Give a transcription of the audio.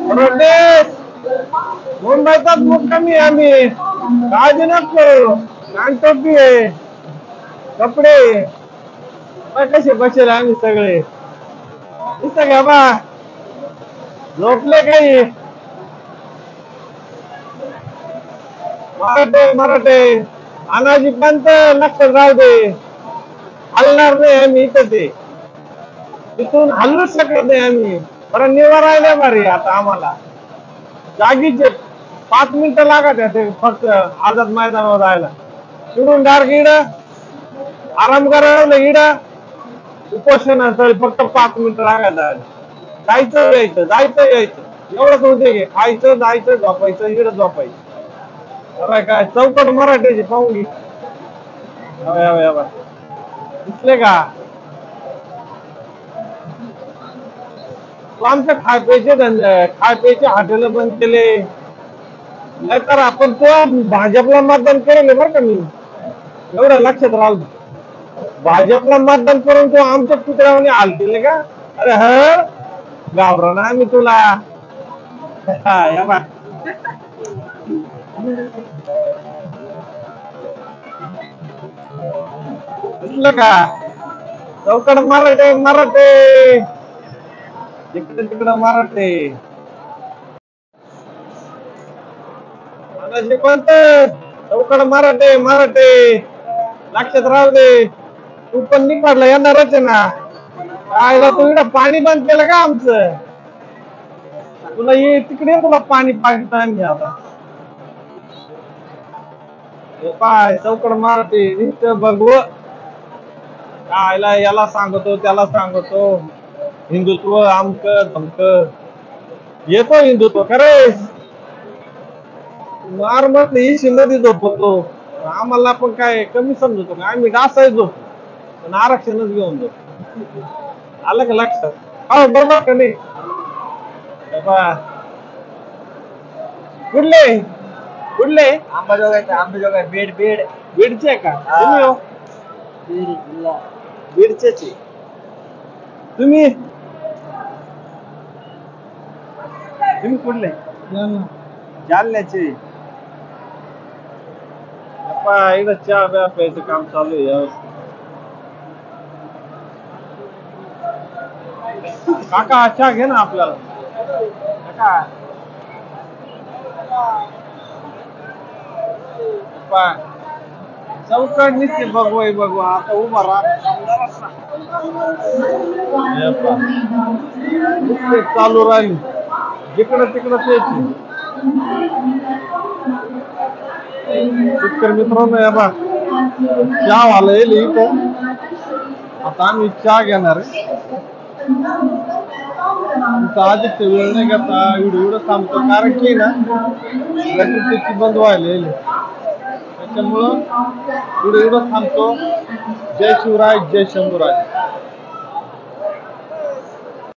प्रदेश मुंबईचाच मुक्कामी आहे आम्ही. काळजी नको करू. कानटोपी आहे, कपडे कसे बसेल आम्ही सगळे. इथं घ्या बा, झोपले काही. मराठे मराठे अनाजी पंत लक्षात राहू दे. हलणार नाही आम्ही इथं. ते तिथून हलूच शकत नाही आम्ही. बरं निवारा राहिल्या भारी आता आम्हाला. जागीचे 5 मिनिटं लागत आहे ते फक्त आझाद मैदानावर जायला. तिकडून डार्क इड आराम करायला इड उपोषण असेल फक्त 5 मिनिटं लागायला. जायचं यायचं जायचं यायचं एवढंच होते की खायचं जायचं झोपायचं इकडं झोपायचं. अरे काय चौकट मराठीची पाहून घे. दिसले का आमचं खाय प्यायचे धंदे खाय प्यायचे हॉटेल बंद केले. नाहीतर आपण तो भाजपला मतदान केले बरं का. मी एवढं लक्षात राहू. भाजपला मतदान करून तो आमच्या पुतळ्याने हाल केले का. अरे ह घाबरा ना आम्ही तुला. दिसलं का चौकड मराठे मराठे इकडे तिकडं मराठे. कोणत चौकड मराठे मराठे लक्षात राहू दे. तू पण निकडला येणारच आहे ना. आयला तू इकडं पाणी बंद केलं का आमचं. तुला ये तिकडे तुला पाणी पाहिजे आम्ही आता. पाय चौकड मराठे नुसतं बघू. आयला याला सांगतो त्याला सांगतो हिंदुत्व आमक धमक. येतो हिंदुत्व खरे मार म्हटलं ही शिंदे झोपतो. आम्हाला पण काय कमी समजतो का. आम्ही डासाय झोपतो पण आरक्षणच घेऊन जातो. आलं का लक्षात. हो बरोबर का नाही. कुठले कुठले आंबेजोगाई बीड बीड बीडचे का तुम्ही हो. बीड जिल्हा बीडचेच तुम्ही तुम्ही कुठले जालन्याचे. इकडं चहा प्या प्यायचं काम चालू आहे व्यवस्थित. काका चहा घे ना आपल्याला. काका चौकट निसते बघू बघू आता उभा राहा चालू राहिली जिकडं तिकडं त्याची. शेतकरी मित्रांनो या बा चहा वाला येईल इथं. आता आम्ही चहा घेणार आहे. आजच वेळ नाही घेता एवढं थांबतो कारण की ना इलेक्ट्रिसिटी बंद व्हायला त्याच्यामुळं एवढं थांबतो. जय शिवराय जय शंभूराज.